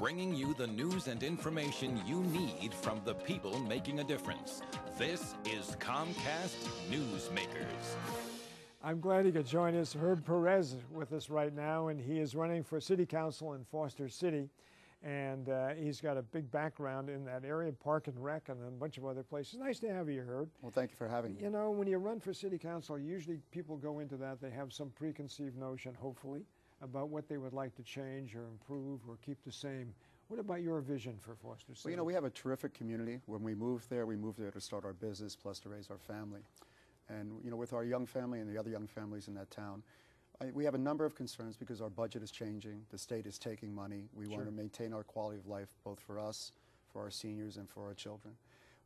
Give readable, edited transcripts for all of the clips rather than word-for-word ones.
bringing you the news and information you need from the people making a difference. This is Comcast Newsmakers. I'm glad he could join us. Herb Perez with us right now, and he is running for city council in Foster City. And he's got a big background in that area, Park and Rec, and a bunch of other places. Nice to have you, Herb. Well, thank you for having me. You know, when you run for city council, usually people go into that, they have some preconceived notion, hopefully, about what they would like to change or improve or keep the same. What about your vision for Foster City? Well, you know, we have a terrific community. When we moved there to start our business, plus to raise our family. And, you know, with our young family and the other young families in that town, we have a number of concerns because our budget is changing. The state is taking money. We want to maintain our quality of life, both for us, for our seniors, and for our children.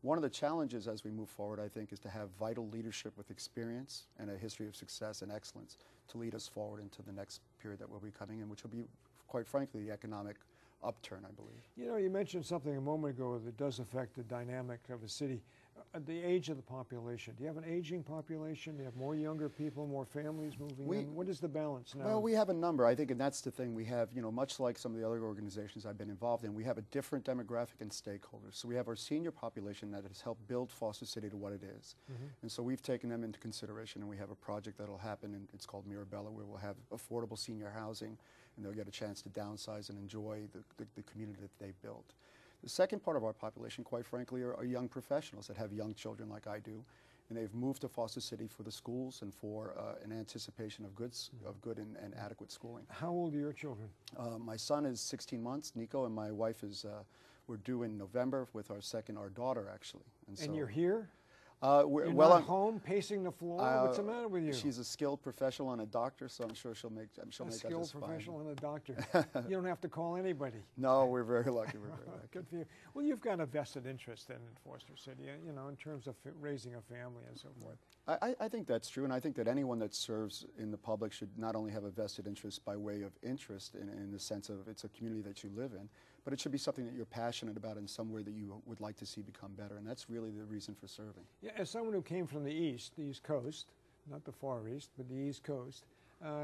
One of the challenges as we move forward, I think, is to have vital leadership with experience and a history of success and excellence to lead us forward into the next period that we'll be coming in, which will be, quite frankly, the economic upturn, I believe. You know, you mentioned something a moment ago that does affect the dynamic of a city. The age of the population. Do you have an aging population? Do you have more younger people, more families moving in? What is the balance now? Well, we have a number, I think, and that's the thing. We have, you know, much like some of the other organizations I've been involved in, we have a different demographic and stakeholders. So we have our senior population that has helped build Foster City to what it is. And so we've taken them into consideration, and we have a project that'll happen, and it's called Mirabella, where we'll have affordable senior housing, and they'll get a chance to downsize and enjoy the community that they've built. The second part of our population, quite frankly, are young professionals that have young children like I do, and they've moved to Foster City for the schools and for an anticipation of good and adequate schooling. How old are your children? My son is 16 months, Nico, and my wife is, we're due in November with our daughter, actually. And you're here? We're You're well not home, pacing the floor? What's the matter with you? She's a skilled professional and a doctor, so I'm sure she'll make that just fine. A skilled professional and a doctor. You don't have to call anybody. No, we're very lucky. We're very lucky. Good for you. Well, you've got a vested interest in Foster City, you know, in terms of raising a family and so forth. I think that's true, and I think that anyone that serves in the public should not only have a vested interest by way of interest in the sense of it's a community that you live in, but it should be something that you're passionate about in some way that you would like to see become better, and that's really the reason for serving. Yeah, as someone who came from the East Coast, not the Far East, but the East Coast,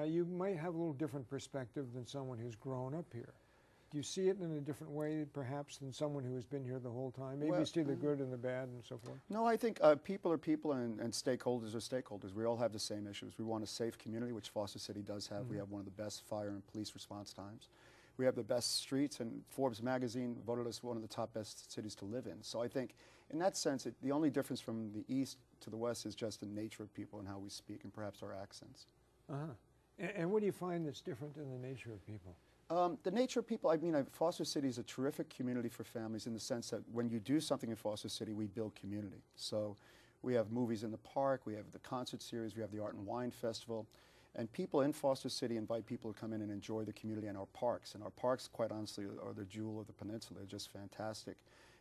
you might have a little different perspective than someone who's grown up here. Do you see it in a different way, perhaps, than someone who has been here the whole time? Maybe you see the good and the bad and so forth? No, I think people are people and stakeholders are stakeholders. We all have the same issues. We want a safe community, which Foster City does have. We have one of the best fire and police response times. We have the best streets, and Forbes magazine voted us one of the top best cities to live in. So I think, in that sense, the only difference from the East to the West is just the nature of people and how we speak and perhaps our accents. And what do you find that's different in the nature of people? The nature of people, I mean, Foster City is a terrific community for families in the sense that when you do something in Foster City, we build community. So we have movies in the park, we have the concert series, we have the Art and Wine Festival, and people in Foster City invite people to come in and enjoy the community and our parks. And our parks, quite honestly, are the jewel of the peninsula. They're just fantastic.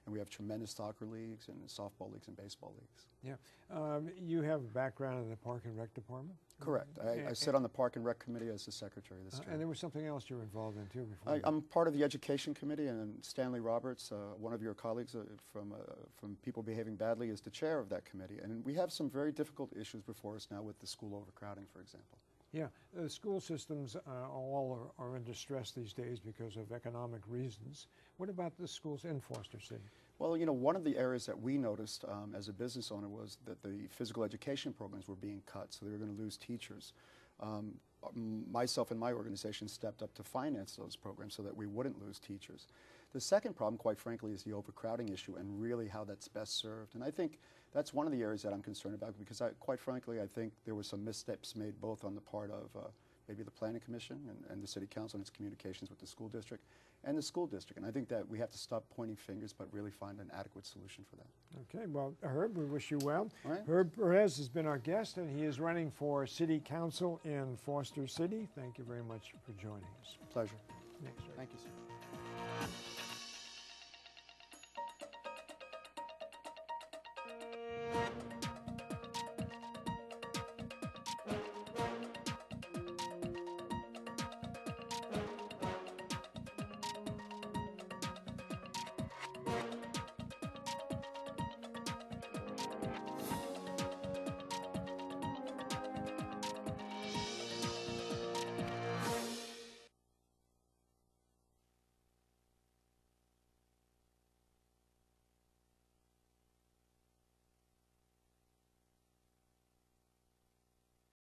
And we have tremendous soccer leagues and softball leagues and baseball leagues. Yeah. You have a background in the Park and Rec Department? Correct. I sit on the Park and Rec Committee as the secretary this term. And there was something else you were involved in, too, before? I'm part of the Education Committee, and Stanley Roberts, one of your colleagues from People Behaving Badly, is the chair of that committee. And we have some very difficult issues before us now with the school overcrowding, for example. Yeah, the school systems all are in distress these days because of economic reasons. What about the schools in Foster City? Well, you know, one of the areas that we noticed as a business owner was that the physical education programs were being cut, so they were going to lose teachers. Myself and my organization stepped up to finance those programs so that we wouldn't lose teachers. The second problem, quite frankly, is the overcrowding issue and really how that's best served. And I think that's one of the areas that I'm concerned about because, quite frankly, I think there were some missteps made both on the part of maybe the Planning Commission and the City Council in its communications with the school district and the school district. And I think that we have to stop pointing fingers but really find an adequate solution for that. Okay, well, Herb, we wish you well. All right. Herb Perez has been our guest, and he is running for City Council in Foster City. Thank you very much for joining us. Pleasure. Thanks, sir. Thank you, sir.